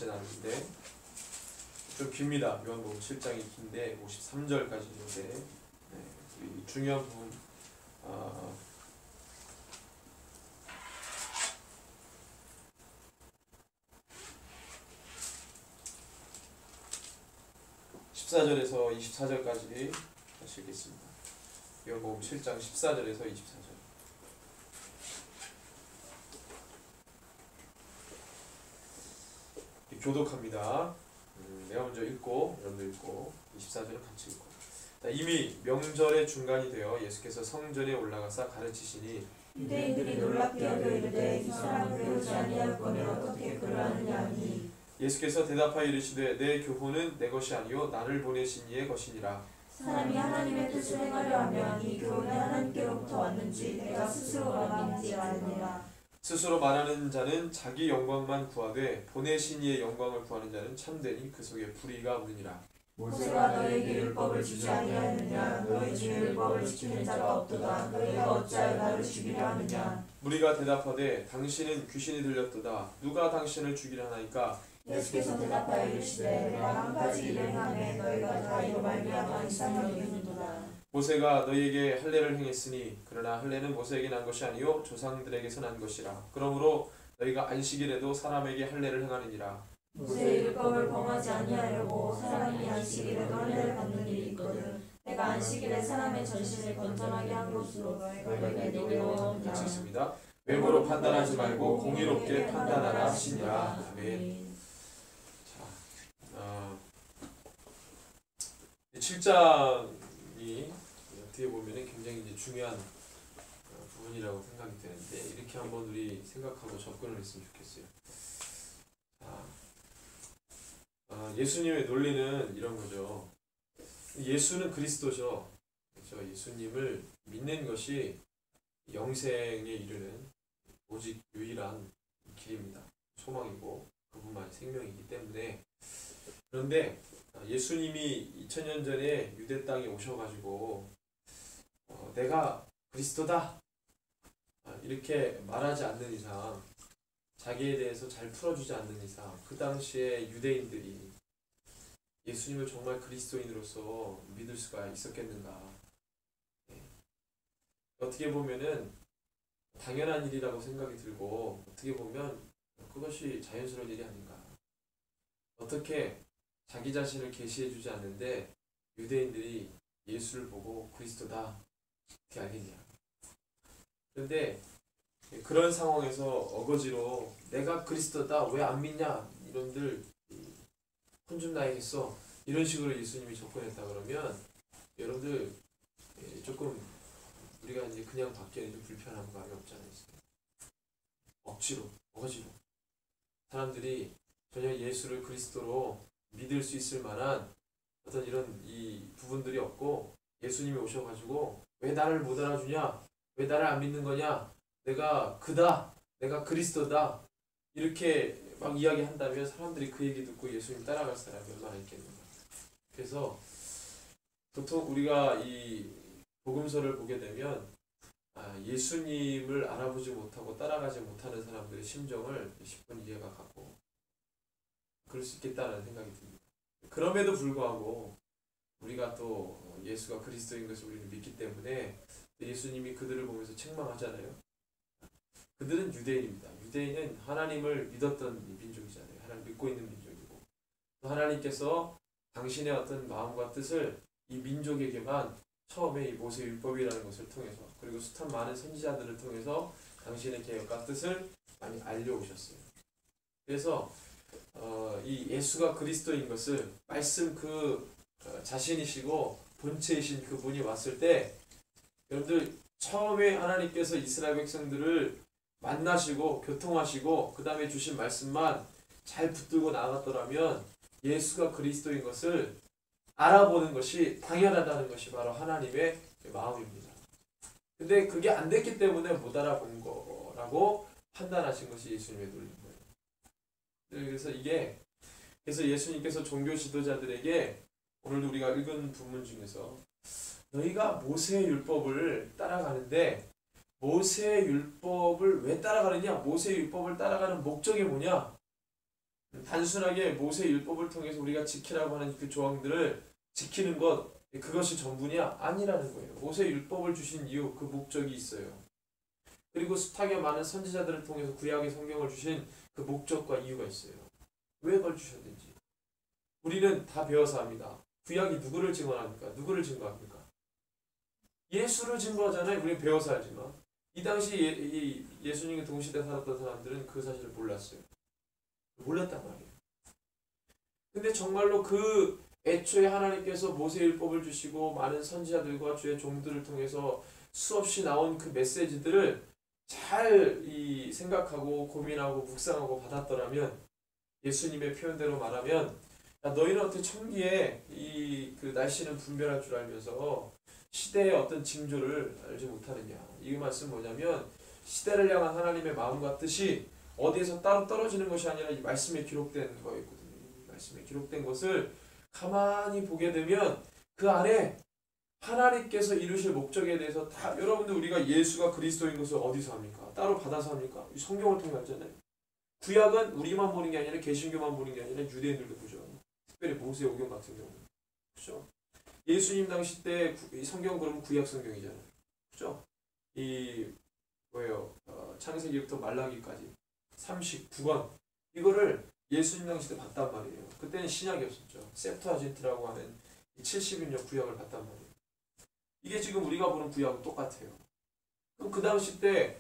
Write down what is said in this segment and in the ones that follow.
번째 나누는데 좀 깁니다. 요한복음 7장이 긴데 53절까지 있는데 이 중요한 부분 14절에서 24절까지 다시 읽겠습니다. 요한복음 7장 14절에서 24절. 교독합니다. 내가 먼저 읽고 여러분도 읽고 24절은 같이 읽고. 이미 명절의 중간이 되어 예수께서 성전에 올라가사 가르치시니 유대인들이 놀랍게 여겨 이르되 이 사람은 배우지 아니할 거면 어떻게 그러하느냐 하니 예수께서 대답하여 이르시되 내 교훈은 내 것이 아니요 나를 보내신 이의 것이니라. 사람이 하나님의 뜻을 행하려 하면 이 교훈이 하나님께로부터 왔는지 내가 스스로 말하는지 아느니라. 스스로 말하는 자는 자기 영광만 구하되 보내신 이의 영광을 구하는 자는 참되니 그 속에 불의가 없느니라. 모세가 너희에게 율법을 주지 아니하였느냐? 너희 중에 율법을 지키는 자가 없도다. 너희가 어찌하여 나를 죽이려 하느냐? 무리가 대답하되 당신은 귀신이 들렸도다. 누가 당신을 죽이려 하나이까? 예수께서 대답하여 이르시되 내가 한 가지 일을 행하매 너희가 다 이로 말미암아 이상히 여기는도다. 모세가 너희에게 할례를 행했으니 그러나 할례는 모세에게 난 것이 아니요 조상들에게서 난 것이라. 그러므로 너희가 안식일에도 사람에게 할례를 행하느니라. 모세의 율법을 범하지 아니하려고 사람이 안식일에도 할례를 받는 일이 있거든. 내가 안식일에 사람의 전신을 건전하게 한 것으로 너희가 내게 어려웠느냐. 같이 있습니다. 외모로 판단하지 말고 공의롭게 판단하라 하시니라. 아멘. 7장이 어떻게 보면 굉장히 이제 중요한 부분이라고 생각이 되는데 이렇게 한번 우리 생각하고 접근을 했으면 좋겠어요. 예수님의 논리는 이런 거죠. 예수는 그리스도죠. 그렇죠? 예수님을 믿는 것이 영생에 이르는 오직 유일한 길입니다. 소망이고 그분만이 생명이기 때문에. 그런데 예수님이 2000년 전에 유대 땅에 오셔가지고 내가 그리스도다 이렇게 말하지 않는 이상, 자기에 대해서 잘 풀어주지 않는 이상 그 당시에 유대인들이 예수님을 정말 그리스도인으로서 믿을 수가 있었겠는가. 어떻게 보면은 당연한 일이라고 생각이 들고 어떻게 보면 그것이 자연스러운 일이 아닌가. 어떻게 자기 자신을 계시해주지 않는데 유대인들이 예수를 보고 그리스도다 어떻게 알겠냐. 그런데 그런 상황에서 어거지로 내가 그리스도다 왜 안 믿냐 이런들 혼 좀 나야겠어 이런 식으로 예수님이 접근했다 그러면 여러분들 조금 우리가 이제 그냥 받기에는 좀 불편한 감이 없지 않아 있어요. 억지로 어거지로 사람들이 전혀 예수를 그리스도로 믿을 수 있을 만한 어떤 이런 이 부분들이 없고 예수님이 오셔가지고 왜 나를 못 알아주냐? 왜 나를 안 믿는 거냐? 내가 그다. 내가 그리스도다. 이렇게 막 이야기한다면 사람들이 그 얘기 듣고 예수님 따라갈 사람이 얼마나 있겠는가. 그래서 보통 우리가 이 복음서를 보게 되면 예수님을 알아보지 못하고 따라가지 못하는 사람들의 심정을 10분 이해가 가고 그럴 수 있겠다는 생각이 듭니다. 그럼에도 불구하고 우리가 또 예수가 그리스도인 것을 우리는 믿기 때문에 예수님이 그들을 보면서 책망하잖아요. 그들은 유대인입니다. 유대인은 하나님을 믿었던 민족이잖아요. 하나님 믿고 있는 민족이고 또 하나님께서 당신의 어떤 마음과 뜻을 이 민족에게만 처음에 이 모세 율법이라는 것을 통해서 그리고 숱한 많은 선지자들을 통해서 당신의 계획과 뜻을 많이 알려오셨어요. 그래서 이 예수가 그리스도인 것을 말씀 자신이시고 본체이신 그분이 왔을 때 여러분들 처음에 하나님께서 이스라엘 백성들을 만나시고 교통하시고 그 다음에 주신 말씀만 잘 붙들고 나갔더라면 예수가 그리스도인 것을 알아보는 것이 당연하다는 것이 바로 하나님의 마음입니다. 근데 그게 안 됐기 때문에 못 알아본 거라고 판단하신 것이 예수님의 논리인 거예요. 그래서 예수님께서 종교 지도자들에게 오늘도 우리가 읽은 부분 중에서 너희가 모세의 율법을 따라가는데 모세의 율법을 왜 따라가느냐? 모세의 율법을 따라가는 목적이 뭐냐? 단순하게 모세 율법을 통해서 우리가 지키라고 하는 그 조항들을 지키는 것, 그것이 전부냐? 아니라는 거예요. 모세 율법을 주신 이유, 그 목적이 있어요. 그리고 숱하게 많은 선지자들을 통해서 구약의 성경을 주신 그 목적과 이유가 있어요. 왜 그걸 주셨는지. 우리는 다 배워서 합니다. 구약이 누구를 증언합니까? 누구를 증거합니까? 예수를 증거하잖아요. 우리는 배워서 알지만. 이 당시 예수님과 동시대 살았던 사람들은 그 사실을 몰랐어요. 몰랐단 말이에요. 근데 정말로 그 애초에 하나님께서 모세율법을 주시고 많은 선지자들과 주의 종들을 통해서 수없이 나온 그 메시지들을 잘 생각하고 고민하고 묵상하고 받았더라면, 예수님의 표현대로 말하면, 야, 너희는 어떻게 천기에 그 날씨는 분별할 줄 알면서 시대의 어떤 징조를 알지 못하느냐. 이 말씀 뭐냐면, 시대를 향한 하나님의 마음과 뜻이 어디에서 따로 떨어지는 것이 아니라 이 말씀에 기록된 거였거든요. 이 말씀에 기록된 것을 가만히 보게 되면 그 안에 하나님께서 이루실 목적에 대해서 다, 여러분들 우리가 예수가 그리스도인 것을 어디서 합니까? 따로 받아서 합니까? 이 성경을 통해 알잖아요. 구약은 우리만 보는 게 아니라 개신교만 보는 게 아니라 유대인들도 보죠. 특별히 모세오경 같은 경우. 그죠? 예수님 당시 때 성경 그러면 구약 성경이잖아요. 그죠? 창세기부터 말라기까지 39권 이거를 예수님 당시 때 봤단 말이에요. 그때는 신약이 없었죠. septuagint라고 하는 70인역 구약을 봤단 말이에요. 이게 지금 우리가 보는 구약은 똑같아요. 그럼 그 당시 때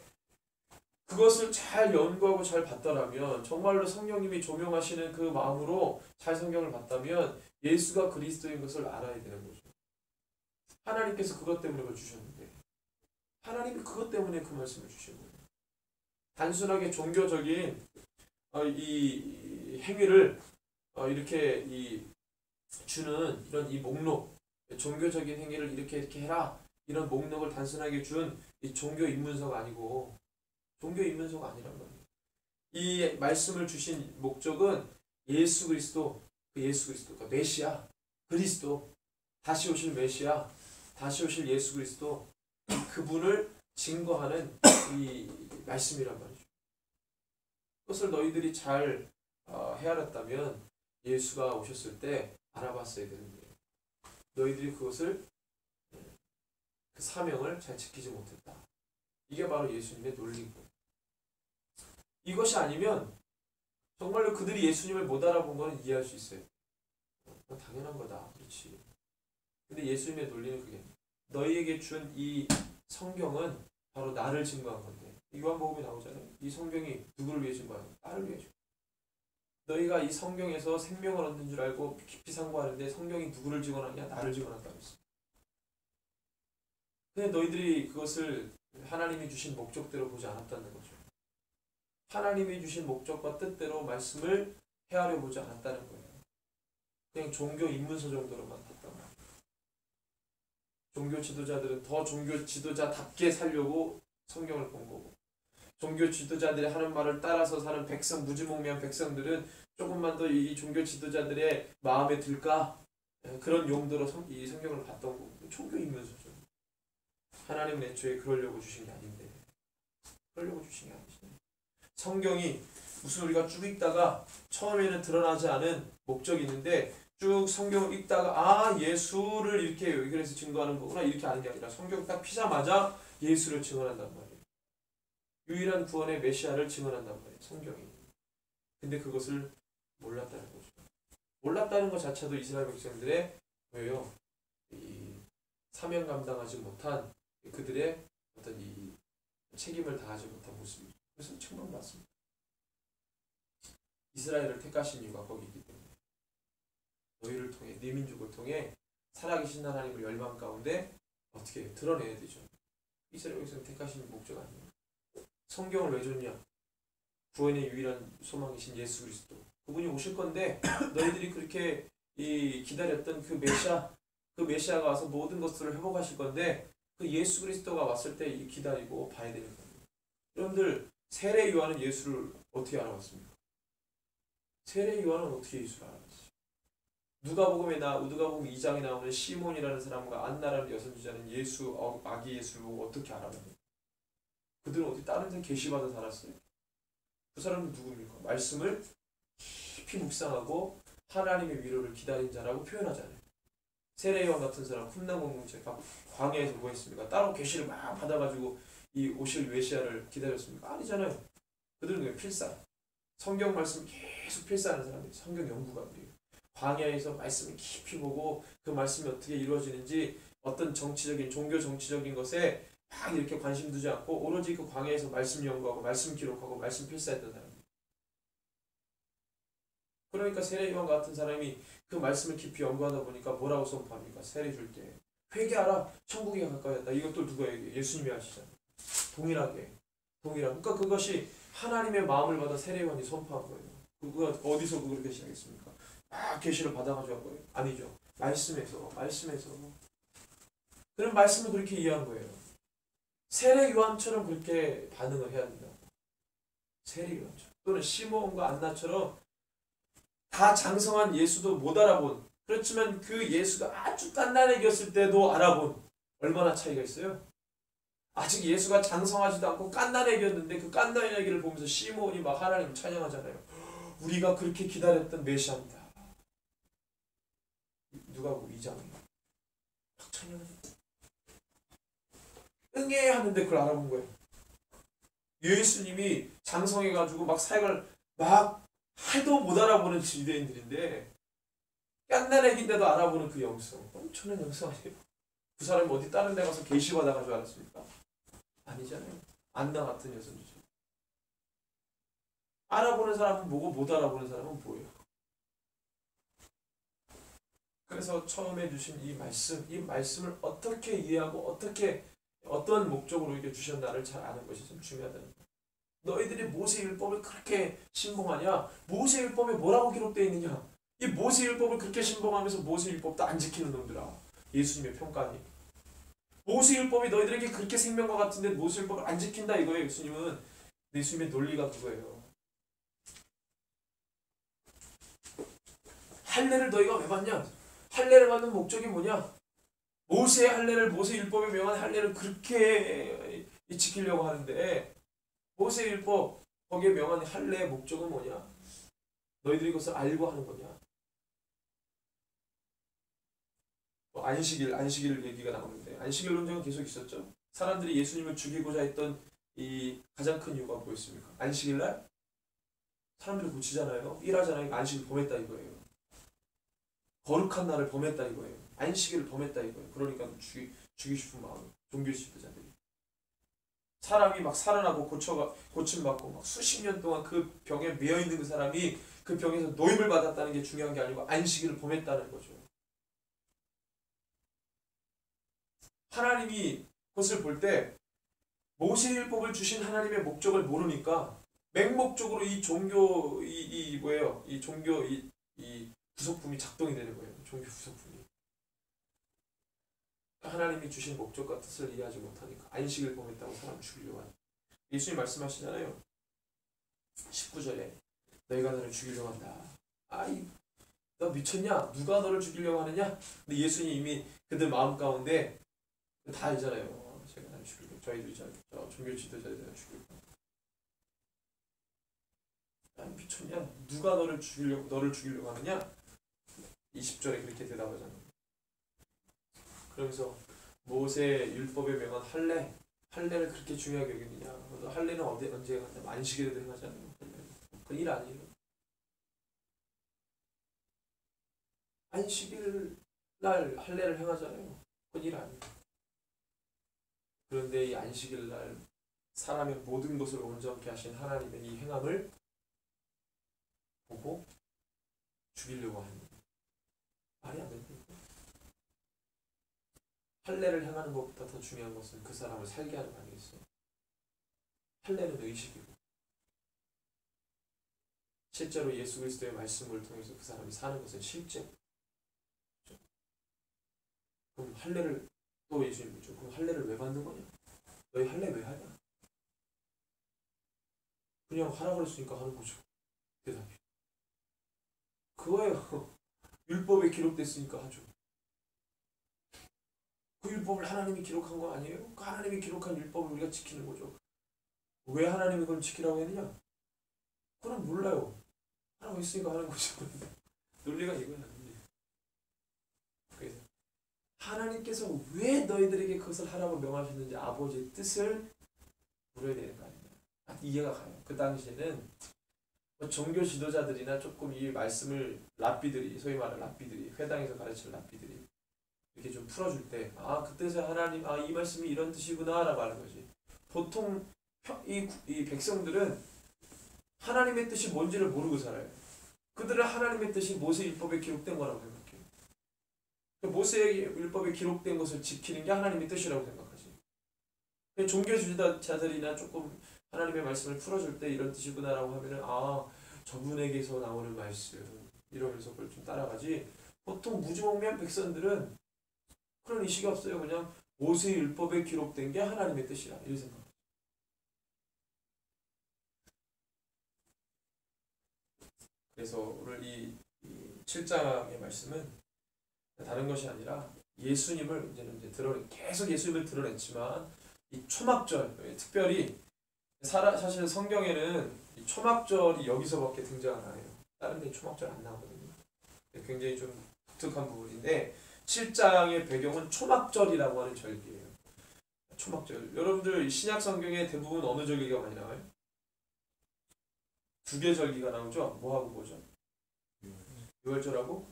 그것을 잘 연구하고 잘 봤더라면, 정말로 성령님이 조명하시는 그 마음으로 잘 성경을 봤다면 예수가 그리스도인 것을 알아야 되는 거죠. 하나님께서 그것 때문에 그걸 주셨는데, 하나님이 그것 때문에 그 말씀을 주신 거예요. 단순하게 종교적인 이 행위를 이렇게 주는 이런 이 목록, 종교적인 행위를 이렇게 해라, 이런 목록을 단순하게 준 이 종교 입문서가 아니고, 종교 입문서가 아니란 말이에요. 이 말씀을 주신 목적은 예수 그리스도, 그러니까 메시아, 그리스도, 다시 오실 메시아, 다시 오실 예수 그리스도, 그분을 증거하는 이 말씀이란 말이죠. 그것을 너희들이 잘 헤아렸다면 예수가 오셨을 때 알아봤어야 되는 거예요. 너희들이 그것을, 그 사명을 잘 지키지 못했다. 이게 바로 예수님의 논리인 거예요. 이것이 아니면 정말로 그들이 예수님을 못 알아본 거는 이해할 수 있어요. 당연한 거다. 그렇지. 근데 예수님의 논리는 그게, 너희에게 준 이 성경은 바로 나를 증거한 건데, 요한복음에 나오잖아요. 이 성경이 누구를 위해 증거하는 거야? 나를 위해. 너희가 이 성경에서 생명을 얻는 줄 알고 깊이 상고하는데 성경이 누구를 증언하냐? 나를 증언한다고 했어. 근데 너희들이 그것을 하나님이 주신 목적대로 보지 않았다는 거죠. 하나님이 주신 목적과 뜻대로 말씀을 헤아려 보지 않았다는 거예요. 그냥 종교 입문서 정도로만 봤단 말이에요. 종교 지도자들은 더 종교 지도자답게 살려고 성경을 본 거고, 종교 지도자들이 하는 말을 따라서 사는 백성, 무지몽매한 백성들은 조금만 더 이 종교 지도자들의 마음에 들까? 그런 용도로 이 성경을 봤던 거고, 종교 입문서죠. 하나님은 애초에 그러려고 주신 게 아닌데, 그러려고 주신 게 아니죠. 성경이 무슨 우리가 쭉 읽다가 처음에는 드러나지 않은 목적이 있는데 쭉 성경을 읽다가 예수를 이렇게 연결해서 증거하는 거구나, 이렇게 아는 게 아니라 성경 딱 피자마자 예수를 증언한단 말이에요. 유일한 구원의 메시아를 증언한단 말이에요, 성경이. 근데 그것을 몰랐다는 거죠. 몰랐다는 것 자체도 이스라엘 백성들의 뭐예요? 이 사명 감당하지 못한 그들의 어떤 이 책임을 다하지 못한 모습이죠. 그래서 책망받습니다. 이스라엘을 택하신 이유가 거기 있기 때문에, 너희를 통해, 네 민족을 통해 살아계신 하나님을 열방 가운데 어떻게 드러내야 되죠. 이스라엘 백성을 택하신 목적 아니에요. 성경을 왜 줬냐? 구원의 유일한 소망이신 예수 그리스도, 그분이 오실 건데 너희들이 그렇게 기다렸던 그 메시아가 와서 모든 것들을 회복하실 건데, 그 예수 그리스도가 왔을 때 기다리고 봐야 되는 거예요. 여러분들, 세례 요한은 예수를 어떻게 알아봤습니까? 세례 요한은 어떻게 예수를 알아봤어요? 누가복음 2장에 나오는 시몬이라는 사람과 안나라는 여선지자는 아기 예수를 보고 어떻게 알아봤습니까? 그들은 어디 다른 데 계시받아 살았어요? 그 사람은 누굽니까? 말씀을 깊이 묵상하고 하나님의 위로를 기다린 자라고 표현하잖아요. 세례요한 같은 사람 흠나무 공동체가 광야에서 뭐 했습니까? 따로 계시를 막 받아가지고 이 오실 메시아를 기다렸습니까? 아니잖아요. 그들은 왜 필사? 성경 말씀 계속 필사하는 사람들이 성경 연구가들이에요. 광야에서 말씀을 깊이 보고 그 말씀이 어떻게 이루어지는지 어떤 정치적인 종교 정치적인 것에 막 이렇게 관심 두지 않고 오로지 그 광야에서 말씀 연구하고 말씀 기록하고 말씀 필사했던 사람들. 그러니까 세례요한 같은 사람이 그 말씀을 깊이 연구하다 보니까 뭐라고 선포합니까? 세례 줄 때 회개하라 천국에 가까이 왔다. 이것도 누가 얘기해? 예수님이 하시잖아요. 동일하게. 그러니까 그것이 하나님의 마음을 받아 세례요한이 선포한 거예요. 그거 어디서 그렇게 시작했습니까? 막 계시를 받아가지고 한 거예요. 아니죠. 말씀에서. 그런 말씀을 그렇게 이해한 거예요. 세례 요한처럼 그렇게 반응을 해야 된다고. 세례 요한처럼. 또는 시므온과 안나처럼 다 장성한 예수도 못 알아본, 그렇지만 그 예수가 아주 깐난애기였을 때도 알아본, 얼마나 차이가 있어요? 아직 예수가 장성하지도 않고 깐난애기였는데 그 깐난애기를 보면서 시므온이 막 하나님을 찬양하잖아요. 우리가 그렇게 기다렸던 메시아입니다. 누가복음 2장에 막 찬양하죠. 응애 하는데 그걸 알아본 거예요. 예수님이 장성해가지고 막 사역을 막 해도 못 알아보는 유대인들인데 깐난애기인데도 알아보는 그 영성, 엄청난 영성 아니에요? 그 사람이 어디 다른 데 가서 계시 받아가지고 알았습니까? 아니잖아요. 안나 같은 여성이죠. 알아보는 사람은 뭐고 못 알아보는 사람은 뭐예요? 그래서 처음에 주신 이 말씀을 어떻게 이해하고 어떤 목적으로 이렇게 주셨나를 잘 아는 것이 좀 중요하다는 거예요. 너희들이 모세율법을 그렇게 신봉하냐? 모세율법에 뭐라고 기록되어 있느냐? 이 모세율법을 그렇게 신봉하면서 모세율법도 안 지키는 놈들아. 예수님의 평가니. 모세율법이 너희들에게 그렇게 생명과 같은데 모세율법을 안 지킨다 이거예요. 예수님의 논리가 그거예요. 할례를 너희가 왜 받냐? 할례를 받는 목적이 뭐냐? 모세의 할례를, 모세율법에 명한 할례를 그렇게 지키려고 하는데 모세율법 거기에 명한 할례의 목적은 뭐냐? 너희들이 그것을 알고 하는 거냐? 안식일 얘기가 나오는데 안식일 논쟁은 계속 있었죠. 사람들이 예수님을 죽이고자 했던 이 가장 큰 이유가 뭐였습니까? 안식일 날 사람들이 고치잖아요. 일하잖아요. 안식일 범했다 이거예요. 거룩한 날을 범했다 이거예요. 안식일을 범했다 이거예요. 그러니까 죽이고 싶은 마음, 종교 지도자들이. 사람이 막 살아나고 고침받고 막 수십 년 동안 그 병에 매여 있는 그 사람이 그 병에서 노임을 받았다는 게 중요한 게 아니고 안식일을 범했다는 거죠. 하나님이 그것을 볼 때 모세율법을 주신 하나님의 목적을 모르니까 맹목적으로 이 종교 이 부속품이 작동이 되는 거예요. 종교 부속품이. 하나님이 주신 목적과 뜻을 이해하지 못하니까 안식을 범했다고 사람 죽이려고 하니. 예수님 말씀하시잖아요. 19절에 너희가 너를 죽이려고 한다. 아이 너 미쳤냐? 누가 너를 죽이려고 하느냐? 근데 예수님 이미 그들 마음 가운데 다 알잖아요. 제가 나를 죽이려고, 저희들이 저 종교 지도자들을 죽이려고. 아니 미쳤냐? 누가 너를 죽이려고 하느냐? 20절에 그렇게 대답하잖아요. 그러면서 모세 율법에 명한 할례를 그렇게 중요하게 여기느냐? 할례는 언제 하냐? 안식일에도 행하잖아요. 그 일 아니에요. 안식일 날 할례를 행하잖아요. 그 일 아니에요. 그런데 이 안식일 날 사람의 모든 것을 온전케 하신 하나님의 이 행함을 보고 죽이려고 하는 거예요. 말이 안 됩니다. 할례를 행하는 것보다 더 중요한 것은 그 사람을 살게 하는 거 아니겠어요? 할례는 의식이고 실제로 예수 그리스도의 말씀을 통해서 그 사람이 사는 것은 실제. 그럼 할례를 또 예수님 묻죠. 그럼 할례를 왜 받는 거냐? 너희 할례 왜 하냐? 그냥 하라 그랬으니까 하는 거죠. 대답이. 그거예요. 율법에 기록됐으니까 하죠. 그 율법을 하나님이 기록한 거 아니에요? 그 하나님이 기록한 율법을 우리가 지키는 거죠. 왜 하나님이 그걸 지키라고 했느냐? 그건 몰라요. 하라고 했으니까 하는 거죠. 논리가 이거야. 논리. 그래서 하나님께서 왜 너희들에게 그것을 하라고 명하셨는지 아버지의 뜻을 물어야 되는 거 아니냐. 이해가 가요. 그 당시에는 뭐 종교 지도자들이나 조금 이 말씀을 랍비들이, 소위 말하는 랍비들이, 회당에서 가르치는 랍비들이 이렇게 좀 풀어줄 때, 그 뜻에 하나님, 이 말씀이 이런 뜻이구나 라고 하는 거지. 보통 이 백성들은 하나님의 뜻이 뭔지를 모르고 살아요. 그들은 하나님의 뜻이 모세율법에 기록된 거라고 생각해요. 모세의 율법에 기록된 것을 지키는 게 하나님의 뜻이라고 생각하지. 종교 지도자들이나 조금 하나님의 말씀을 풀어줄 때 이런 뜻이구나라고 하면은 저분에게서 나오는 말씀 이러면서 그걸 좀 따라가지. 보통 무지몽매한 백성들은 그런 의식이 없어요. 그냥 모세의 율법에 기록된 게 하나님의 뜻이라 이런 생각. 그래서 오늘 이 7장의 말씀은 다른 것이 아니라 예수님을 이제 계속 예수님을 드러냈지만 이 초막절, 특별히 사실 성경에는 이 초막절이 여기서밖에 등장 안 해요. 다른 데 초막절 안 나오거든요. 굉장히 좀 독특한 부분인데 7장의 배경은 초막절이라고 하는 절기예요. 초막절. 여러분들 신약 성경에 대부분 어느 절기가 많이 나와요? 두 개 절기가 나오죠. 뭐하고 뭐죠? 유월절하고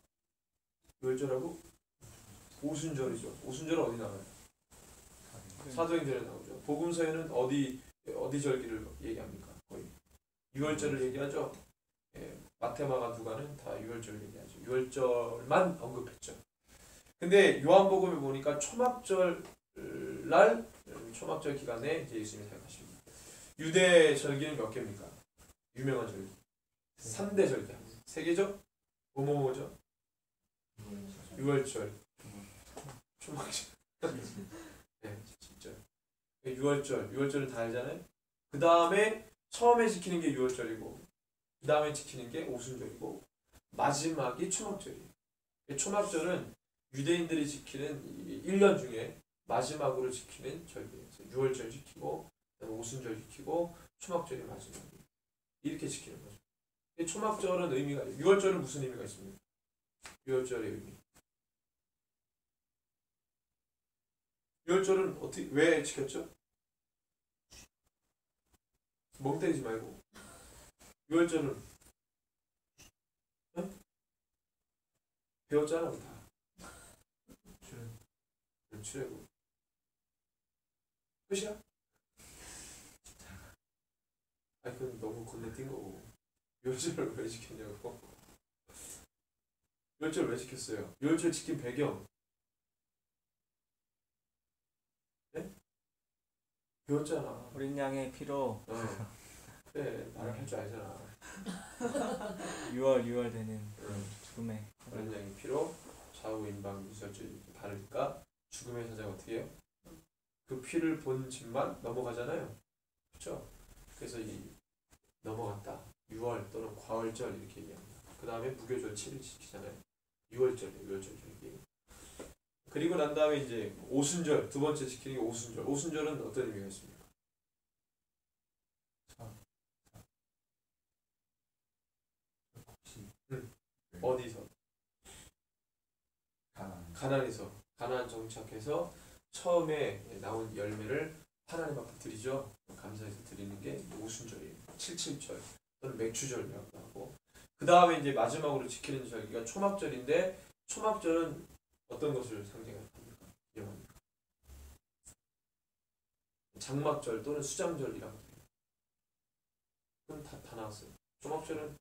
오순절이죠. 오순절은 어디 나와요? 사도행전에 나오죠. 복음서에는 어디 절기를 얘기합니까? 거의 유월절을 얘기하죠. 마테마가 누가는 다 유월절을 얘기하죠. 유월절만 언급했죠. 근데 요한복음에 보니까 초막절 초막절 기간에 이제 예수님이 사역하십니다. 유대 절기는 몇 개입니까? 유명한 절기 3대 절기 3개죠? 뭐죠? 유월절, 초막절. 네, 진짜. 유월절은 다 알잖아요. 그 다음에 처음에 지키는 게 유월절이고, 그 다음에 지키는 게 오순절이고, 마지막이 초막절이에요. 초막절은 유대인들이 지키는 1년 중에 마지막으로 지키는 절기예요. 유월절 지키고, 오순절 지키고, 초막절이 마지막이에요. 이렇게 지키는 거죠. 초막절은 의미가, 유월절은 무슨 의미가 있습니까? 유월절의 의미. 유월절은 왜 지켰죠? 멍 때리지 말고. 유월절은 배웠잖아, 우리 다. 출애굽. 끝이야? 그건 너무 건너뛴 거고. 유월절을 왜 지켰냐고. 유월절 왜 지켰어요? 유월절 지킨 배경. 네? 배웠잖아. 어린 양의 피로. 그래, 나랑 할 줄 알잖아. 6월 되는 죽음의 어린 양의 피로 좌우 임방 유설주 바르니까 죽음의 사자가 어떻게 해요? 그 피를 본 집만 넘어가잖아요. 그렇죠? 그래서 이 넘어갔다. 6월 또는 과월절 이렇게 얘기합니다. 그 다음에 무교절 7일 지키잖아요. 6월절이에요. 6월절 절기. 그리고 난 다음에 이제 오순절, 두 번째 지키는 게 오순절. 오순절은 어떤 의미가 있습니까? 어디서? 가나안 정착해서 처음에 나온 열매를 하나님 앞에 드리죠. 감사해서 드리는 게 오순절이에요. 77절 또는 맥추절이라고 하고, 그 다음에 이제 마지막으로 지키는 절기가 초막절인데, 초막절은 어떤 것을 상징합니까? 기념합니까? 장막절 또는 수장절이라고 해요. 그건 다 나왔어요. 초막절은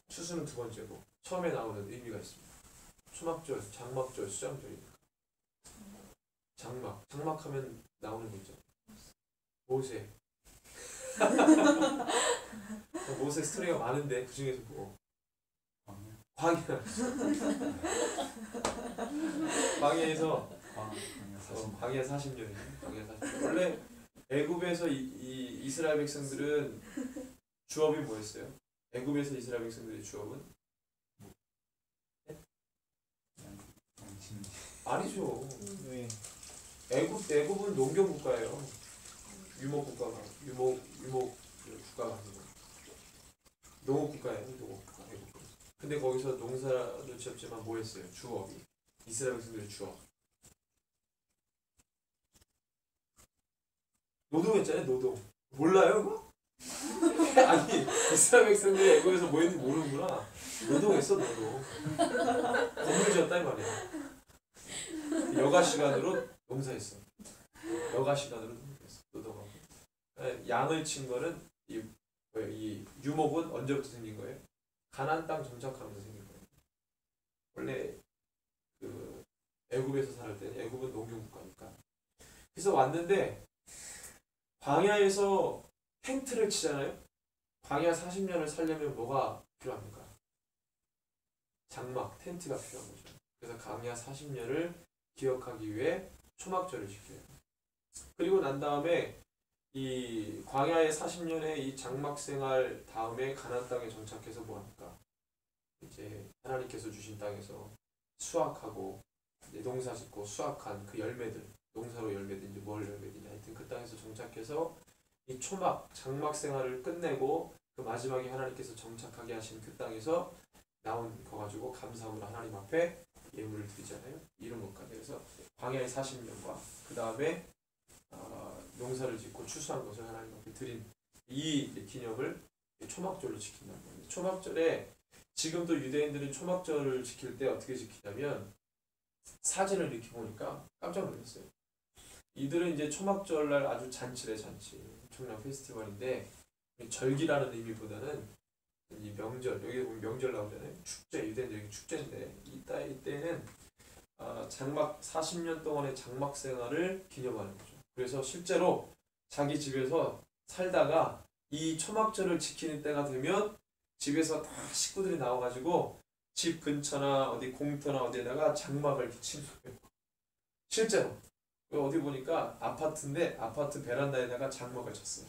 추수는 두 번째고 처음에 나오는 의미가 있습니다. 초막절, 장막절, 수장절이니까. 장막하면 나오는 거 있죠. 모세. 모세 스토리가 많은데 그 중에서 뭐 광야. 광야에서 광야 40년. 원래 애굽에서 이스라엘 백성들은 주업이 뭐였어요? 애굽에서 이스라엘 백성들의 주업은? 아니죠. 애굽은 농경 국가예요. 유목 국가가 아니고. 근데 거기서 농사를 지었지만 뭐 했어요? 주업이. 이스라엘 백성들의 주업. 노동했잖아요, 노동. 몰라요, 그거? 아니, 이스라엘 백성들이 애굽에서 뭐 했는지 모르는구나. 노동했어, 노동. 건물 지었다, 이 말이야. 여가 시간으로 농사했어. 여가 시간으로 농사했어, 노동하고. 양을 친 거는, 이 유목은 언제부터 생긴 거예요? 가나안 땅 정착하면서 생긴 거예요. 원래 그 애굽에서 살을 때는 애굽은 농경 국가니까. 그래서 왔는데 광야에서 텐트를 치잖아요. 광야 40년을 살려면 뭐가 필요합니까? 장막, 텐트가 필요한 거죠. 그래서 광야 40년을 기억하기 위해 초막절을 지켜요. 그리고 난 다음에 이 광야의 40년의 이 장막 생활 다음에 가나안 땅에 정착해서 뭐 합니까? 이제 하나님께서 주신 땅에서 수확하고 이제 농사 짓고 수확한 그 열매들, 농사로 열매든지 뭘 열매든지 하여튼 그 땅에서 정착해서 이 초막, 장막 생활을 끝내고 그 마지막에 하나님께서 정착하게 하신 그 땅에서 나온 거 가지고 감사함으로 하나님 앞에 예물을 드리잖아요. 이런 것까지. 그래서 광야의 40년과 그 다음에 농사를 짓고 추수한 것을 하나님 앞에 드린 이 기념을 초막절로 지킨다는 거예요. 초막절에 지금도 유대인들은 초막절을 지킬 때 어떻게 지키냐면 사진을 이렇게 보니까 깜짝 놀랐어요. 이들은 이제 초막절날 아주 잔치래, 잔치. 엄청난 페스티벌인데 절기라는 의미보다는 이 명절, 여기 보면 명절 나오잖아요. 축제, 유대인들 축제인데 이때는 장막 40년 동안의 장막 생활을 기념하는 거죠. 그래서 실제로 자기 집에서 살다가 이 초막절을 지키는 때가 되면 집에서 다 식구들이 나와가지고 집 근처나 어디 공터나 어디에다가 장막을 이렇게 치는 거예요. 실제로. 어디 보니까 아파트인데 아파트 베란다에다가 장막을 쳤어요.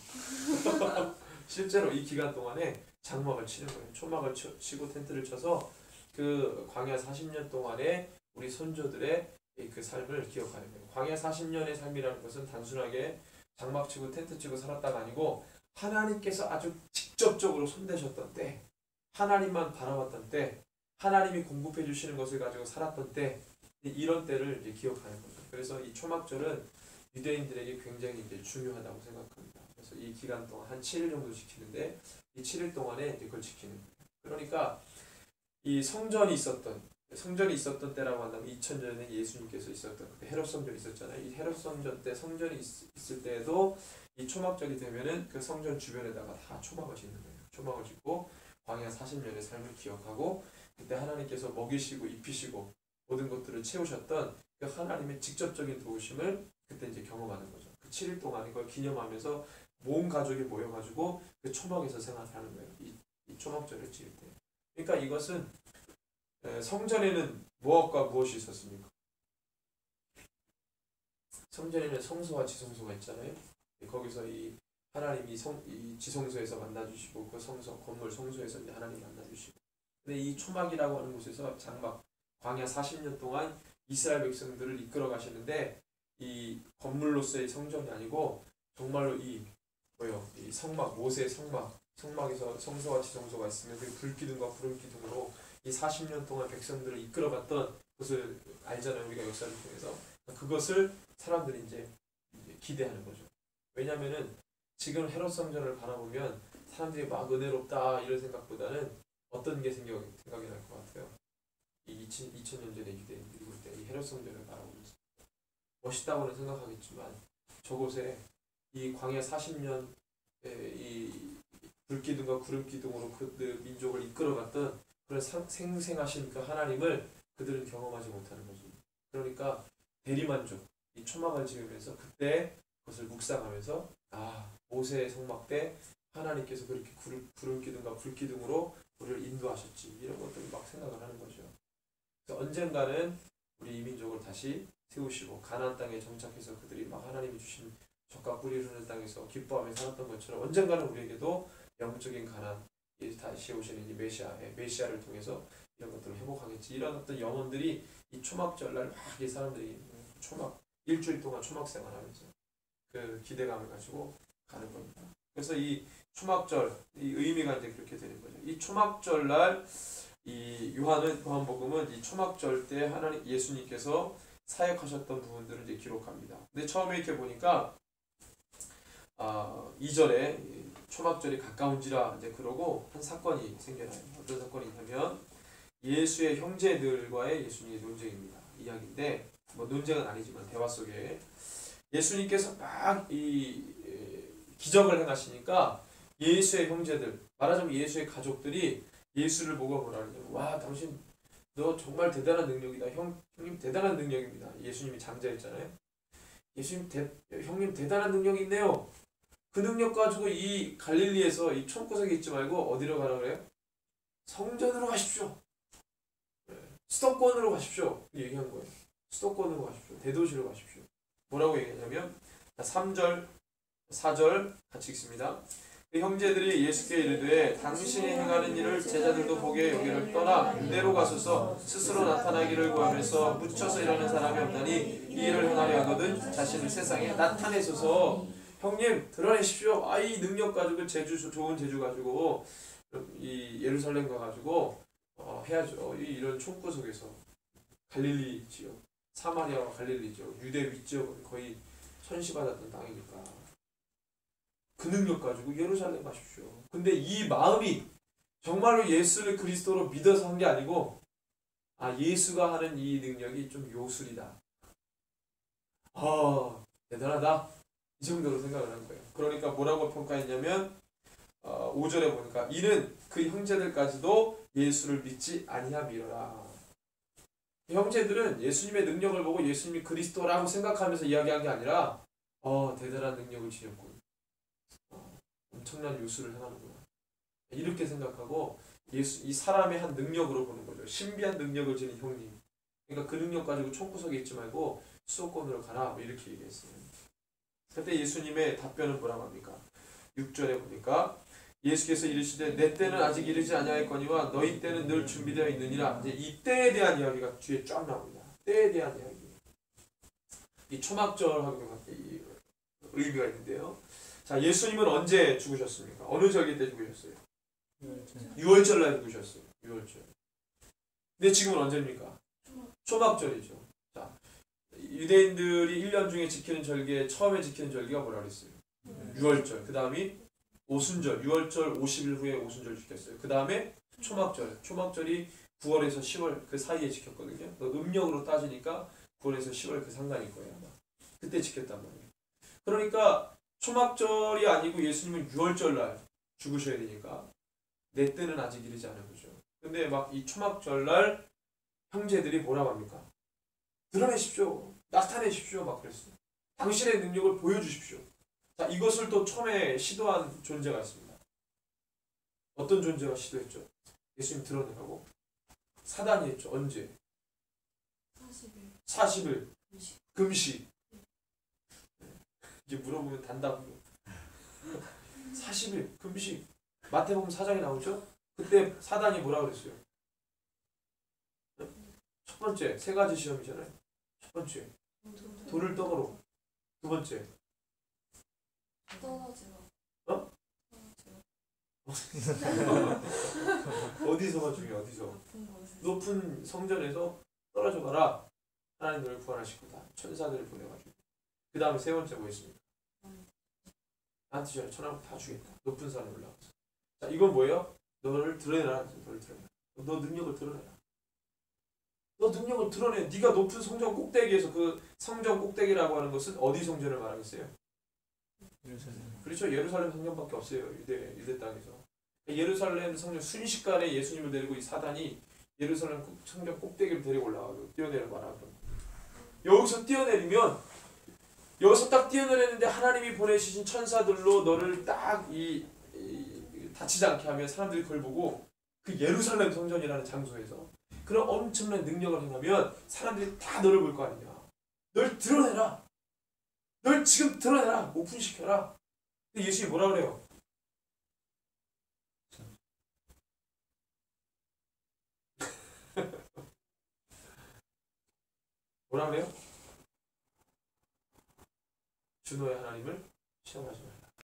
실제로 이 기간 동안에 장막을 치는 거예요. 초막을 치고 텐트를 쳐서 그 광야 40년 동안에 우리 손조들의 그 삶을 기억하는 거예요. 광야 40년의 삶이라는 것은 단순하게 장막 치고 텐트 치고 살았다가 아니고 하나님께서 아주 직접적으로 손대셨던 때, 하나님만 바라봤던 때, 하나님이 공급해 주시는 것을 가지고 살았던 때, 이런 때를 이제 기억하는 거죠. 그래서 이 초막절은 유대인들에게 굉장히 이제 중요하다고 생각합니다. 그래서 이 기간 동안 한 7일 정도 지키는데 이 7일 동안에 이제 그걸 지키는 거예요. 그러니까 이 성전이 있었던 때라고 한다면 2000년에 예수님께서 있었던 그 헤롯 성전이 있었잖아요. 이 헤롯 성전 때 성전이 있을 때에도 이 초막절이 되면은 그 성전 주변에다가 다 초막을 짓는 거예요. 초막을 짓고 광야 40년의 삶을 기억하고 그때 하나님께서 먹이시고 입히시고 모든 것들을 채우셨던 그 하나님의 직접적인 도우심을 그때 이제 경험하는 거죠. 그 7일 동안 이걸 기념하면서 온 가족이 모여가지고 그 초막에서 생활하는 거예요. 이 초막절을 지을 때. 그러니까 이것은 성전에는 무엇과 무엇이 있었습니까? 성전에는 성소와 지성소가 있잖아요. 거기서 이 하나님이 이 지성소에서 만나주시고 그 성소 건물 성소에서 이제 하나님 만나주시고. 근데 이 초막이라고 하는 곳에서 장막 광야 40년 동안 이스라엘 백성들을 이끌어 가시는데 이 건물로서의 성전이 아니고 정말로 이 성막 모세의 성막에서 성소와 지성소가 있으면 그 불기둥과 구름기둥으로 이 40년 동안 백성들을 이끌어갔던 것을 알잖아요. 우리가 역사를 통해서 그것을 사람들이 이제 기대하는 거죠. 왜냐하면은 지금 헤롯 성전을 바라보면 사람들이 막 은혜롭다 이런 생각보다는 어떤 게 생각이 날 것 같아요. 이 2000년 전에 유대인들이 볼 때 이 헤롯 성전을 바라보면서 멋있다고는 생각하겠지만 저곳에 이 광야 40년 이 불기둥과 구름기둥으로 그들 민족을 이끌어갔던 그런 생생하신 그 하나님을 그들은 경험하지 못하는 거죠. 그러니까 대리만족, 이 초막을 지으면서 그때 그것을 묵상하면서 모세의 성막 때 하나님께서 그렇게 구름기둥과 불기둥으로 우리를 인도하셨지 이런 것들을 막 생각을 하는 거죠. 그래서 언젠가는 우리 이민족을 다시 세우시고 가나안 땅에 정착해서 그들이 막 하나님이 주신 젖과 꿀이 흐르는 땅에서 기뻐하며 살았던 것처럼 언젠가는 우리에게도 영적인 가나안 다시 오시는 이 메시아를 통해서 이런 것들을 회복하겠지. 이런 어떤 영혼들이 이 초막절날 막 이 사람들이 초막 일주일 동안 초막 생활하면서 그 기대감을 가지고 가는 겁니다. 그래서 이 초막절 이 의미가 이제 그렇게 되는 거죠. 이 초막절날 요한복음은 이 초막절 때 하나님 예수님께서 사역하셨던 부분들을 이제 기록합니다. 근데 처음에 이렇게 보니까 이전에 초막절이 가까운지라 이제 그러고 한 사건이 생겨나요. 어떤 사건이 있냐면 예수의 형제들과의 예수님의 논쟁입니다. 이야기인데 뭐 논쟁은 아니지만 대화 속에 예수님께서 막 이 기적을 행하시니까 예수의 형제들, 말하자면 예수의 가족들이 예수를 보고 뭐라 그러냐면 와 당신 너 정말 대단한 능력이다. 형님 대단한 능력입니다. 예수님이 장자였잖아요. 형님 대단한 능력이 있네요. 그 능력 가지고 이 갈릴리에서 이 촌구석에 있지 말고 어디로 가라 그래요? 성전으로 가십시오. 수도권으로 가십시오. 얘기한 거예요. 수도권으로 가십시오. 대도시로 가십시오. 뭐라고 얘기하냐면 3절, 4절 같이 읽습니다. 그 형제들이 예수께 이르되 당신이 행하는 일을 제자들도 보게 여기를 떠나 유대로 가소서 스스로 나타나기를 구하면서 묻혀서 일하는 사람이 없나니 이 일을 행하려 하거든 자신을 세상에 나타내소서. 형님 드러내십시오. 이 능력 가지고 좋은 제주 가지고 이 예루살렘 가가지고 해야죠. 이런 촌구석에서 갈릴리 지역, 사마리아와 갈릴리 지역, 유대 윗지역은 거의 천시받았던 땅이니까 그 능력 가지고 예루살렘 가십시오. 근데 이 마음이 정말로 예수를 그리스도로 믿어서 한 게 아니고 예수가 하는 이 능력이 좀 요술이다. 대단하다. 이 정도로 생각을 한 거예요. 그러니까 뭐라고 평가했냐면 5절에 보니까 이는 그 형제들까지도 예수를 믿지 아니함이로라. 형제들은 예수님의 능력을 보고 예수님이 그리스도라고 생각하면서 이야기한 게 아니라 대단한 능력을 지녔군. 엄청난 요술을 행하는구나. 이렇게 생각하고 이 사람의 한 능력으로 보는 거죠. 신비한 능력을 지닌 형님. 그러니까 그 능력 가지고 총구석에 있지 말고 수도권으로 가라. 뭐 이렇게 얘기했어요. 그때 예수님의 답변은 뭐라고 합니까? 6절에 보니까 예수께서 이르시되 내 때는 아직 이르지 아니하였거니와 너희 때는 늘 준비되어 있느니라. 이제 이 때에 대한 이야기가 뒤에 쫙 나옵니다. 때에 대한 이야기. 이 초막절하고 의미가 있는데요. 자, 예수님은 언제 죽으셨습니까? 어느 절기 때 죽으셨어요? 6월절 날 죽으셨어요. 6월절. 근데 지금은 언제입니까? 초막절이죠. 자, 유대인들이 1년 중에 지키는 절기에 처음에 지키는 절기가 뭐라 그랬어요? 6월절. 그 다음이 오순절. 6월절 50일 후에 오순절 지켰어요. 그 다음에 초막절. 초막절이 9월에서 10월 그 사이에 지켰거든요. 음력으로 따지니까 9월에서 10월 그 상간일 거예요. 아마. 그때 지켰단 말이에요. 그러니까 초막절이 아니고 예수님은 6월절 날 죽으셔야 되니까 내 때는 아직 이르지 않은 거죠. 근데 막 이 초막절 날 형제들이 뭐라고 합니까? 드러내십시오. 나타내십시오. 막 그랬어요. 당신의 능력을 보여주십시오. 자, 이것을 또 처음에 시도한 존재가 있습니다. 어떤 존재가 시도했죠? 예수님 드러내라고? 사단이 했죠. 언제? 40일. 금식. 이제 물어보면 단답으로 40일 금식. 마태복음 4장에 나오죠? 그때 사단이 뭐라 그랬어요? 첫 번째, 세 가지 시험이잖아요. 첫 번째, 돌을 떡으로. 두 번째, 어디서가 중요해? 어디서? 높은 성전에서 떨어져 가라. 하나님 너를 구원하실 거다. 천사들을 보내가지고. 그 다음에 세 번째 뭐 있습니까? 나한테 전에 천하고 다 주겠다. 높은 산에 올라가서. 자, 이건 뭐예요? 너를 드러내라. 너를 드러내라. 너 능력을 드러내라. 너 능력을 드러내. 네가 높은 성전 꼭대기에서 그 성전 꼭대기라고 하는 것은 어디 성전을 말하겠어요? 예루살렘. 그렇죠. 예루살렘 성전밖에 없어요. 유대 땅에서. 예루살렘 성전 순식간에 예수님을 데리고 이 사단이 예루살렘 성전 꼭대기를 데리고 올라가고 뛰어내려봐라. 여기서 뛰어내리면 여기서 딱 뛰어내리는데 하나님이 보내주신 천사들로 너를 딱 다치지 않게 하면 사람들이 그걸 보고 그 예루살렘 성전이라는 장소에서 그런 엄청난 능력을 행하면 사람들이 다 너를 볼 거 아니냐. 널 드러내라. 널 지금 드러내라. 오픈시켜라. 근데 예수님이 뭐라 그래요? 뭐라 그래요? 주 너의 하나님을 시험하지 말라.